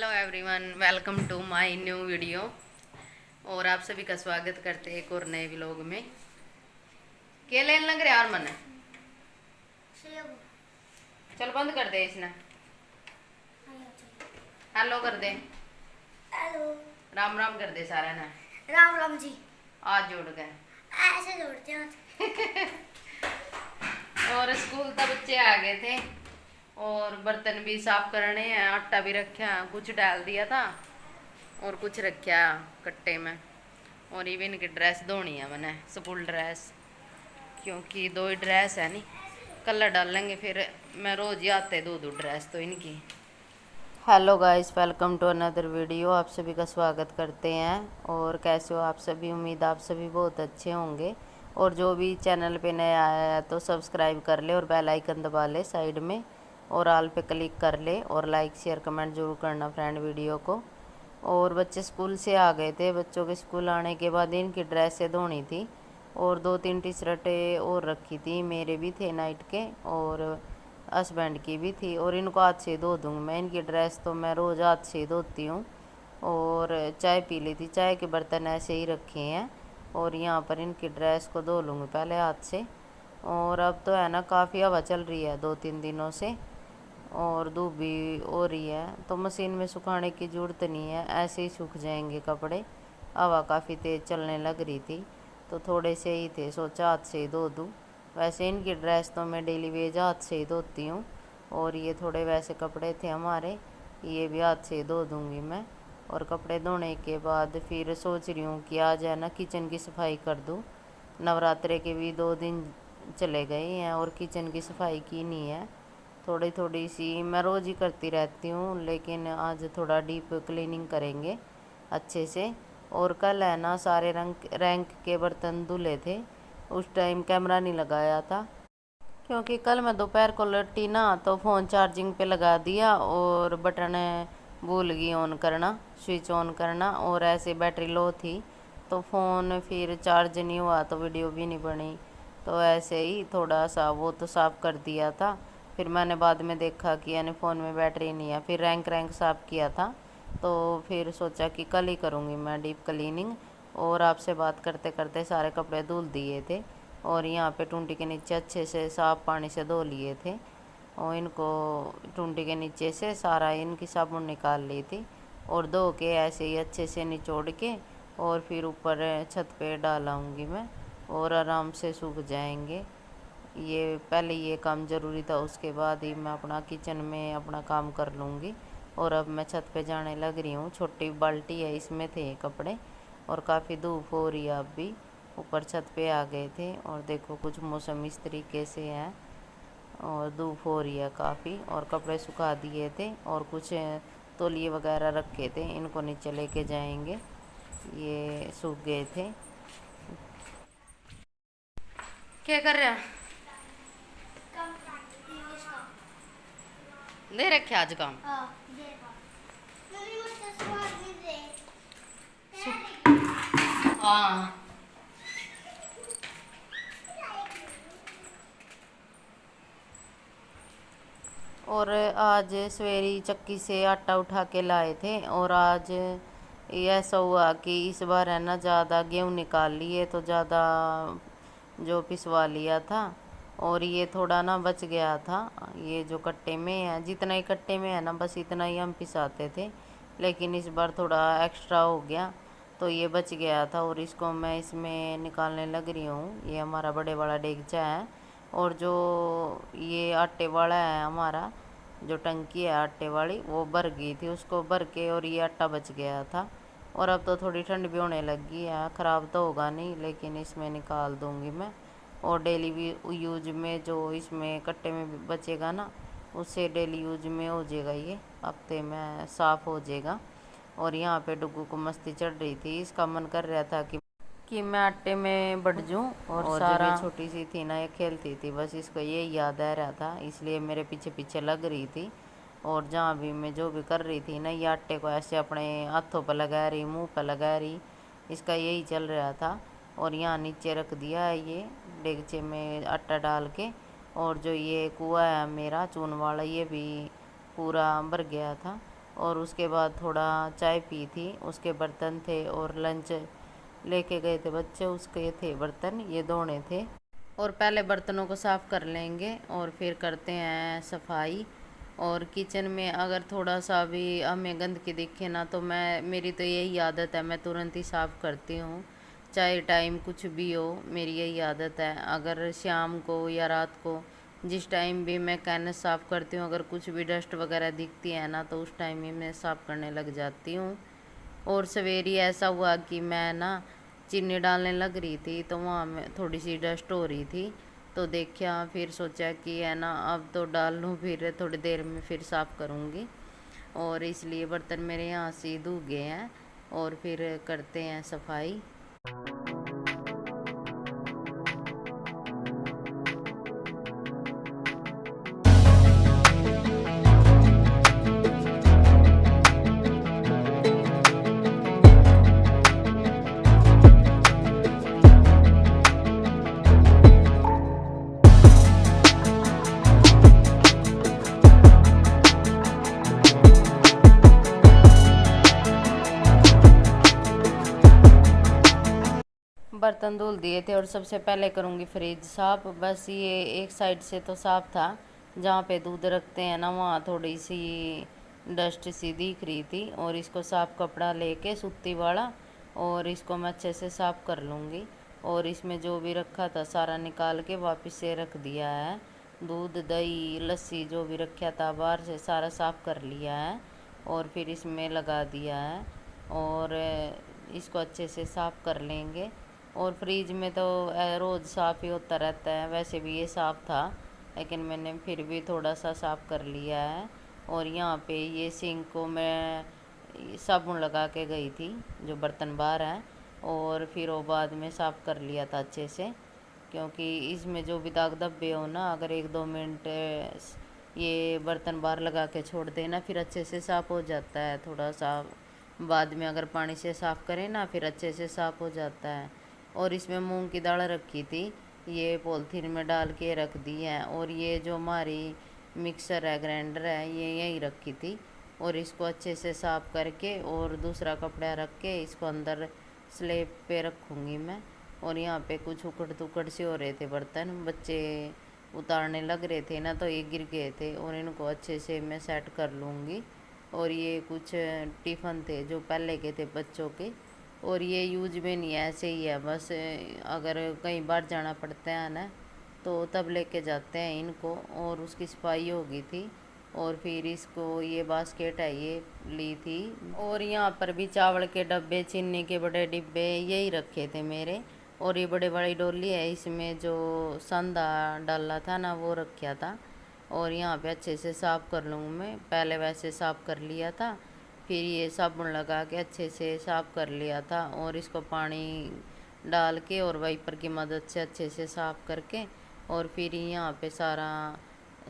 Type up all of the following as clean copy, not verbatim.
Hello everyone, welcome to my new video. और आप सभी का स्वागत करते हैं एक और नए व्लॉग में। क्या लेने लग रहा यार मन? चल बंद कर दे इसने। हेलो कर दे। हेलो। राम राम कर दे सारे ने। राम राम जी। आज जुड़ गए। ऐसे जोड़ते हैं। और स्कूल तक बच्चे आ गए थे और बर्तन भी साफ करने हैं, आटा भी रखा, कुछ डाल दिया था और कुछ रखा कट्टे में। और इवन की ड्रेस धोनी है मैंने, स्कूल ड्रेस, क्योंकि दो ही ड्रेस है नहीं, कलर डालेंगे फिर। मैं रोज़ ही आते धो दूँ ड्रेस तो इनकी। Hello guys, welcome to another video. आप सभी का स्वागत करते हैं। और कैसे हो आप सभी? उम्मीद आप सभी बहुत अच्छे होंगे। और जो भी चैनल पे नया आया है तो सब्सक्राइब कर ले और बेल आइकन दबा ले साइड में, और ऑल पे क्लिक कर ले और लाइक शेयर कमेंट जरूर करना फ्रेंड वीडियो को। और बच्चे स्कूल से आ गए थे। बच्चों के स्कूल आने के बाद इनकी ड्रेसें धोनी थी और 2-3 टी शर्टें और रखी थी। मेरे भी थे नाइट के और हस्बैंड की भी थी, और इनको हाथ से धो दूँगी मैं। इनकी ड्रेस तो मैं रोज़ हाथ से धोती हूँ। और चाय पी ली थी, चाय के बर्तन ऐसे ही रखे हैं और यहाँ पर इनकी ड्रेस को धो लूँगी पहले हाथ से। और अब तो है ना, काफ़ी हवा चल रही है 2-3 दिनों से और धूप भी हो रही है, तो मशीन में सुखाने की ज़रूरत नहीं है, ऐसे ही सूख जाएंगे कपड़े। हवा काफ़ी तेज़ चलने लग रही थी तो थोड़े से ही थे, सोचा हाथ से ही धो दूँ। वैसे इनकी ड्रेस तो मैं डेली वेज हाथ से ही धोती हूँ, और ये थोड़े वैसे कपड़े थे हमारे, ये भी हाथ से ही धो दूँगी मैं। और कपड़े धोने के बाद फिर सोच रही हूँ कि आज है ना किचन की सफाई कर दूँ। नवरात्रे के भी 2 दिन चले गए हैं और किचन की सफाई की नहीं है। थोड़ी थोड़ी सी मैं रोज़ ही करती रहती हूँ, लेकिन आज थोड़ा डीप क्लीनिंग करेंगे अच्छे से। और कल है ना सारे रैंक के बर्तन धुले थे, उस टाइम कैमरा नहीं लगाया था क्योंकि कल मैं दोपहर को लौटी ना तो फ़ोन चार्जिंग पे लगा दिया और बटन भूल गई ऑन करना, स्विच ऑन करना, और ऐसे बैटरी लो थी तो फ़ोन फिर चार्ज नहीं हुआ तो वीडियो भी नहीं बनी। तो ऐसे ही थोड़ा सा वो तो साफ़ कर दिया था। फिर मैंने बाद में देखा कि यानी फ़ोन में बैटरी नहीं है, फिर रैंक साफ़ किया था। तो फिर सोचा कि कल ही करूँगी मैं डीप क्लीनिंग। और आपसे बात करते करते सारे कपड़े धुल दिए थे और यहाँ पे टूंटी के नीचे अच्छे से साफ पानी से धो लिए थे। और इनको टूंटी के नीचे से सारा इनकी साबुन निकाल ली थी और धो के ऐसे ही अच्छे से निचोड़ के और फिर ऊपर छत पे डालाऊंगी मैं, और आराम से सूख जाएंगे। ये पहले ये काम ज़रूरी था, उसके बाद ही मैं अपना किचन में अपना काम कर लूँगी। और अब मैं छत पे जाने लग रही हूँ। छोटी बाल्टी है, इसमें थे कपड़े और काफ़ी धूप हो रही है। अब भी ऊपर छत पे आ गए थे और देखो कुछ मौसम इस तरीके से है और धूप हो रही है काफ़ी। और कपड़े सुखा दिए थे और कुछ तौलिए वगैरह रखे थे, इनको नीचे लेके जाएंगे, ये सूख गए थे। क्या कर रहे हैं? दे रखे आज काम। हाँ, और आज सवेरी चक्की से आटा उठा के लाए थे और आज ये ऐसा हुआ कि इस बार है ना ज़्यादा गेहूँ निकाल लिए तो ज़्यादा जो पिसवा लिया था और ये थोड़ा ना बच गया था। ये जो कट्टे में है, जितना ही कट्टे में है ना बस इतना ही हम पिसाते थे, लेकिन इस बार थोड़ा एक्स्ट्रा हो गया तो ये बच गया था और इसको मैं इसमें निकालने लग रही हूँ। ये हमारा बड़े वाला डेगचा है और जो ये आटे वाला है हमारा, जो टंकी है आटे वाली, वो भर गई थी, उसको भर के और ये आटा बच गया था। और अब तो थोड़ी ठंड भी होने लगी है, ख़राब तो होगा नहीं, लेकिन इसमें निकाल दूंगी मैं। और डेली भी यूज में जो इसमें कट्टे में बचेगा ना, उससे डेली यूज में हो जाएगा, ये हफ्ते में साफ़ हो जाएगा। और यहाँ पे डुग्गू को मस्ती चढ़ रही थी, इसका मन कर रहा था कि मैं आटे में बढ़ जाऊँ। और सारा जब ये छोटी सी थी ना, ये खेलती थी, बस इसको ये याद आ रहा था, इसलिए मेरे पीछे पीछे लग रही थी। और जहाँ भी मैं जो भी कर रही थी ना, ये आटे को ऐसे अपने हाथों पर लगा रही, मुंह पर लगा रही, इसका यही चल रहा था। और यहाँ नीचे रख दिया है ये डेगचे में आटा डाल के। और जो ये कुआँ है मेरा चून वाला, ये भी पूरा भर गया था और उसके बाद थोड़ा चाय पी थी। उसके बर्तन थे और लंच लेके गए थे बच्चे, उसके थे बर्तन, ये धोने थे। और पहले बर्तनों को साफ़ कर लेंगे और फिर करते हैं सफाई। और किचन में अगर थोड़ा सा भी हमें गंदगी दिखे ना, तो मेरी तो यही आदत है, मैं तुरंत ही साफ़ करती हूँ, चाहे टाइम कुछ भी हो। मेरी यही आदत है, अगर शाम को या रात को जिस टाइम भी मैं कैनस साफ़ करती हूँ, अगर कुछ भी डस्ट वगैरह दिखती है ना, तो उस टाइम ही मैं साफ़ करने लग जाती हूँ। और सवेरी ऐसा हुआ कि मैं ना चीनी डालने लग रही थी, तो वहाँ में थोड़ी सी डस्ट हो रही थी, तो देखा, फिर सोचा कि है ना अब तो डाल लूँ, फिर थोड़ी देर में फिर साफ़ करूँगी। और इसलिए बर्तन मेरे यहाँ से धुल गए हैं और फिर करते हैं सफाई। बर्तन धुल दिए थे और सबसे पहले करूँगी फ्रिज साफ। बस ये एक साइड से तो साफ था, जहाँ पे दूध रखते हैं ना, वहाँ थोड़ी सी डस्ट सी दिख रही थी। और इसको साफ कपड़ा लेके सूती वाला, और इसको मैं अच्छे से साफ कर लूँगी। और इसमें जो भी रखा था सारा निकाल के वापस से रख दिया है। दूध, दही, लस्सी जो भी रखा था बाहर से सारा साफ कर लिया है और फिर इसमें लगा दिया है। और इसको अच्छे से साफ कर लेंगे। और फ्रिज में तो रोज़ साफ़ ही होता रहता है, वैसे भी ये साफ़ था, लेकिन मैंने फिर भी थोड़ा सा साफ़ कर लिया है। और यहाँ पे ये सिंक को मैं साबुन लगा के गई थी, जो बर्तन बाहर हैं, और फिर वो बाद में साफ़ कर लिया था अच्छे से। क्योंकि इसमें जो भी दाग धब्बे हो ना, अगर 1-2 मिनट ये बर्तन बाहर लगा के छोड़ देना, फिर अच्छे से साफ़ हो जाता है। थोड़ा सा बाद में अगर पानी से साफ़ करें ना, फिर अच्छे से साफ़ हो जाता है। और इसमें मूंग की दाल रखी थी, ये पॉलीथीन में डाल के रख दी है। और ये जो हमारी मिक्सर है, ग्राइंडर है, ये यहीं रखी थी। और इसको अच्छे से साफ़ करके और दूसरा कपड़ा रख के इसको अंदर स्लैब पे रखूँगी मैं। और यहाँ पे कुछ उकड़ दुकड़ से हो रहे थे बर्तन, बच्चे उतारने लग रहे थे ना, तो ये गिर गए थे, और इनको अच्छे से मैं सेट कर लूँगी। और ये कुछ टिफ़िन थे जो पहले के थे बच्चों के, और ये यूज में नहीं है, ऐसे ही है बस। अगर कहीं बाहर जाना पड़ता है ना, तो तब लेके जाते हैं इनको। और उसकी सफाई हो गई थी। और फिर इसको ये बास्केट है, ये ली थी। और यहाँ पर भी चावल के डब्बे, चीनी के बड़े डिब्बे यही रखे थे मेरे। और ये बड़े बड़ी डोली है, इसमें जो संदा डाला था ना, वो रखा था। और यहाँ पे अच्छे से साफ़ कर लूँगी मैं, पहले वैसे साफ़ कर लिया था, फिर ये साबुन लगा के अच्छे से साफ़ कर लिया था। और इसको पानी डाल के और वाइपर की मदद से अच्छे से साफ़ करके, और फिर यहाँ पे सारा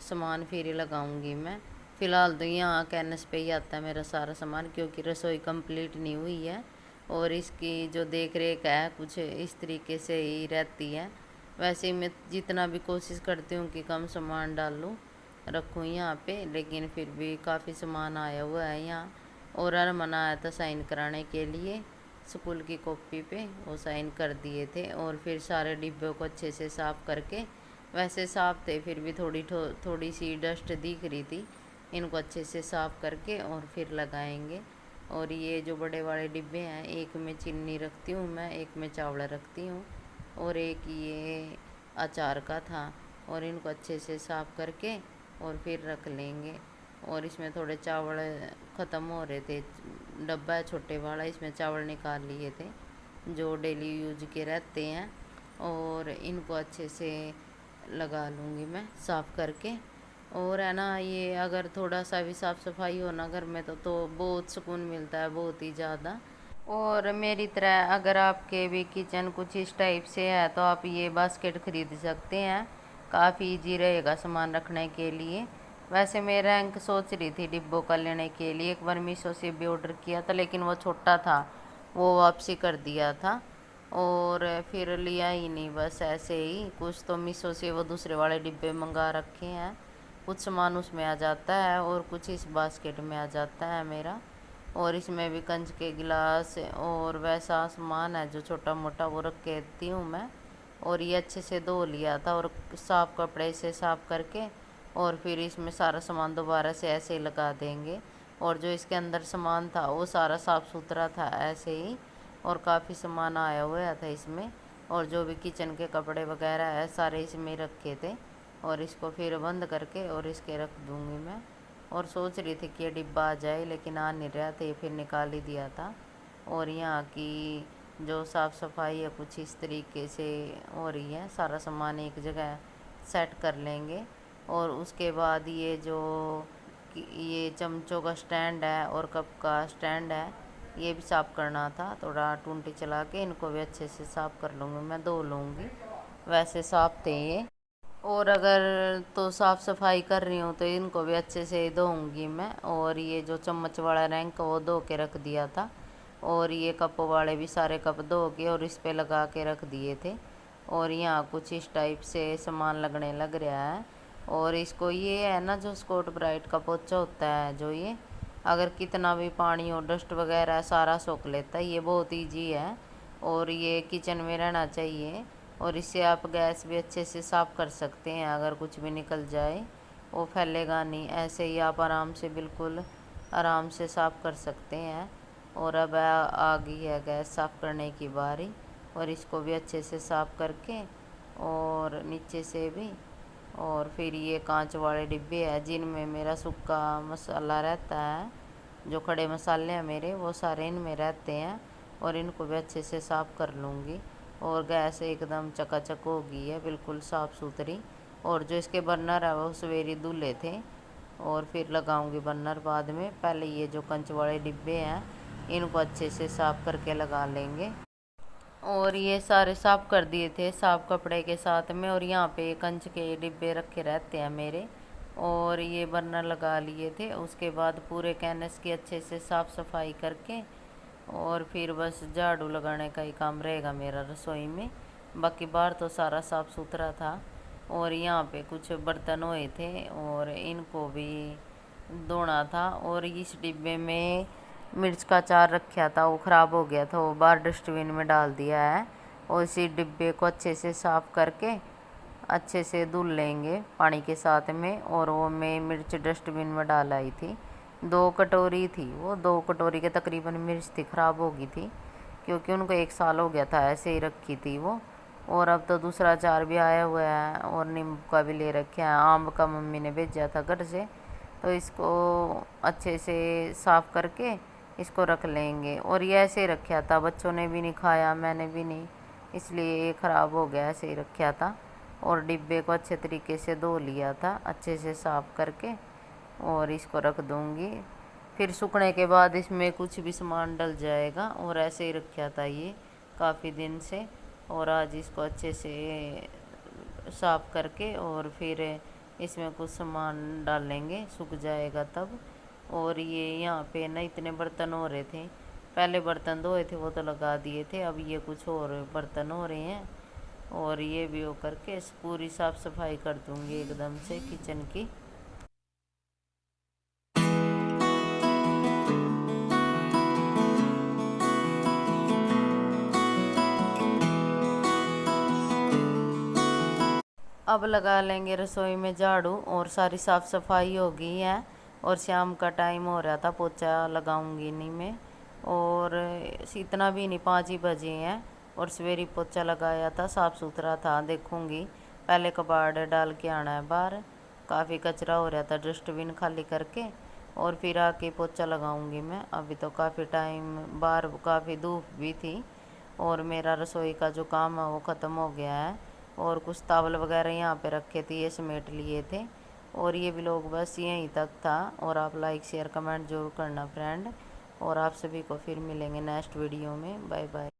सामान फिर लगाऊंगी मैं। फ़िलहाल तो यहाँ कैनस पे ही आता है मेरा सारा सामान, क्योंकि रसोई कंप्लीट नहीं हुई है। और इसकी जो देख रेख है कुछ इस तरीके से ही रहती है। वैसे ही मैं जितना भी कोशिश करती हूँ कि कम सामान डालूँ, रखूँ यहाँ पे, लेकिन फिर भी काफ़ी सामान आया हुआ है यहाँ। और अरमान आया था साइन कराने के लिए स्कूल की कॉपी पे, वो साइन कर दिए थे। और फिर सारे डिब्बों को अच्छे से साफ़ करके, वैसे साफ़ थे फिर भी थोड़ी सी डस्ट दिख रही थी, इनको अच्छे से साफ़ करके और फिर लगाएंगे। और ये जो बड़े वाले डिब्बे हैं, एक में चीनी रखती हूँ मैं, एक में चावल रखती हूँ, और एक ये अचार का था। और इनको अच्छे से साफ़ करके और फिर रख लेंगे। और इसमें थोड़े चावल ख़त्म हो रहे थे, डब्बा है छोटे वाला, इसमें चावल निकाल लिए थे जो डेली यूज के रहते हैं। और इनको अच्छे से लगा लूँगी मैं साफ़ करके। और है ना, ये अगर थोड़ा सा भी साफ़ सफाई हो ना घर में, तो बहुत सुकून मिलता है, बहुत ही ज़्यादा। और मेरी तरह अगर आपके भी किचन कुछ इस टाइप से है, तो आप ये बास्केट ख़रीद सकते हैं, काफ़ी इजी रहेगा सामान रखने के लिए। वैसे मैं रैंक सोच रही थी डिब्बों का लेने के लिए, एक बार मीशो से भी ऑर्डर किया था, लेकिन वो छोटा था, वो वापसी कर दिया था। और फिर लिया ही नहीं, बस ऐसे ही कुछ तो मीशो से वो दूसरे वाले डिब्बे मंगा रखे हैं, कुछ सामान उसमें आ जाता है और कुछ इस बास्केट में आ जाता है मेरा। और इसमें भी कंच के गिलास और वैसा सामान है जो छोटा मोटा, वो रख के देती हूँ मैं। और ये अच्छे से धो लिया था और साफ कपड़े से साफ करके और फिर इसमें सारा सामान दोबारा से ऐसे ही लगा देंगे। और जो इसके अंदर सामान था वो सारा साफ़ सुथरा था ऐसे ही, और काफ़ी सामान आया हुआ था इसमें। और जो भी किचन के कपड़े वगैरह है सारे इसमें रखे थे। और इसको फिर बंद करके और इसके रख दूँगी मैं। और सोच रही थी कि ये डिब्बा आ जाए, लेकिन आ नहीं रहा था, फिर निकाल ही दिया था। और यहाँ की जो साफ़ सफाई है कुछ इस तरीके से हो रही है। सारा सामान एक जगह सेट कर लेंगे। और उसके बाद ये चमचों का स्टैंड है और कप का स्टैंड है, ये भी साफ़ करना था। थोड़ा टूंटी चला के इनको भी अच्छे से साफ़ कर लूँगी मैं, धो लूँगी। वैसे साफ़ थे ये। और अगर तो साफ़ सफाई कर रही हूँ तो इनको भी अच्छे से धोऊंगी मैं। और ये जो चम्मच वाला रैंक वो धो के रख दिया था। और ये कप वाले भी सारे कप धो के और इस पे लगा के रख दिए थे। और यहाँ कुछ इस टाइप से सामान लगने लग रहा है। और इसको ये है ना जो स्कॉच ब्राइट का पोछा होता है, जो ये अगर कितना भी पानी और डस्ट वगैरह सारा सोख लेता है, ये बहुत ईजी है। और ये किचन में रहना चाहिए। और इससे आप गैस भी अच्छे से साफ़ कर सकते हैं। अगर कुछ भी निकल जाए वो फैलेगा नहीं, ऐसे ही आप आराम से बिल्कुल आराम से साफ़ कर सकते हैं। और अब आ गई है गैस साफ़ करने की बारी। और इसको भी अच्छे से साफ़ करके और नीचे से भी। और फिर ये कांच वाले डिब्बे हैं जिनमें मेरा सूखा मसाला रहता है, जो खड़े मसाले हैं मेरे वो सारे इनमें रहते हैं। और इनको भी अच्छे से साफ़ कर लूँगी। और गैस एकदम चकाचक हो गई है, बिल्कुल साफ़ सुथरी। और जो इसके बर्नर है वो सवेरे धुले थे। और फिर लगाऊंगी बर्नर बाद में। पहले ये जो कंच वाले डिब्बे हैं इनको अच्छे से साफ़ करके लगा लेंगे। और ये सारे साफ़ कर दिए थे साफ़ कपड़े के साथ में। और यहाँ पे कंच के डिब्बे रखे रहते हैं मेरे। और ये बर्नर लगा लिए थे। उसके बाद पूरे कैनस की अच्छे से साफ़ सफाई करके और फिर बस झाड़ू लगाने का ही काम रहेगा मेरा रसोई में। बाकी बाहर तो सारा साफ़ सुथरा था। और यहाँ पे कुछ बर्तन हुए थे और इनको भी धोना था। और इस डिब्बे में मिर्च का अचार रखा था, वो ख़राब हो गया था, वो बाहर डस्टबिन में डाल दिया है। और इसी डिब्बे को अच्छे से साफ़ करके अच्छे से धुल लेंगे पानी के साथ में। और वो मैं मिर्च डस्टबिन में डाल आई थी, 2 कटोरी थी वो, 2 कटोरी के तकरीबन मिर्च थी, ख़राब हो गई थी क्योंकि उनको 1 साल हो गया था ऐसे ही रखी थी वो। और अब तो दूसरा अचार भी आया हुआ है और नींबू का भी ले रखे हैं, आम का मम्मी ने भेजा था घर से। तो इसको अच्छे से साफ़ करके इसको रख लेंगे। और ये ऐसे ही रखा था, बच्चों ने भी नहीं खाया, मैंने भी नहीं, इसलिए ये ख़राब हो गया, ऐसे ही रखा था। और डिब्बे को अच्छे तरीके से धो लिया था अच्छे से साफ़ करके। और इसको रख दूँगी। फिर सूखने के बाद इसमें कुछ भी सामान डल जाएगा। और ऐसे ही रखा था ये काफ़ी दिन से। और आज इसको अच्छे से साफ़ करके और फिर इसमें कुछ सामान डालेंगे, सूख जाएगा तब। और ये यहाँ पे ना इतने बर्तन हो रहे थे, पहले बर्तन धोए थे वो तो लगा दिए थे, अब ये कुछ और बर्तन हो रहे हैं। और ये भी हो करके पूरी साफ़ सफाई कर दूँगी एकदम से किचन की। अब लगा लेंगे रसोई में झाड़ू। और सारी साफ़ सफाई हो गई है। और शाम का टाइम हो रहा था, पोछा लगाऊंगी नहीं मैं। और इतना भी नहीं, 5 ही बजे हैं। और सवेरे पोछा लगाया था, साफ़ सुथरा था। देखूंगी, पहले कबाड़ डाल के आना है बाहर, काफ़ी कचरा हो रहा था, डस्टबिन खाली करके और फिर आके पोछा लगाऊंगी मैं। अभी तो काफ़ी टाइम बाहर काफ़ी धूप भी थी। और मेरा रसोई का जो काम है वो ख़त्म हो गया है। और कुछ तावल वगैरह यहाँ पे रखे थे, ये समेट लिए थे। और ये व्लॉग बस यहीं तक था। और आप लाइक शेयर कमेंट जरूर करना फ्रेंड। और आप सभी को फिर मिलेंगे नेक्स्ट वीडियो में। Bye bye.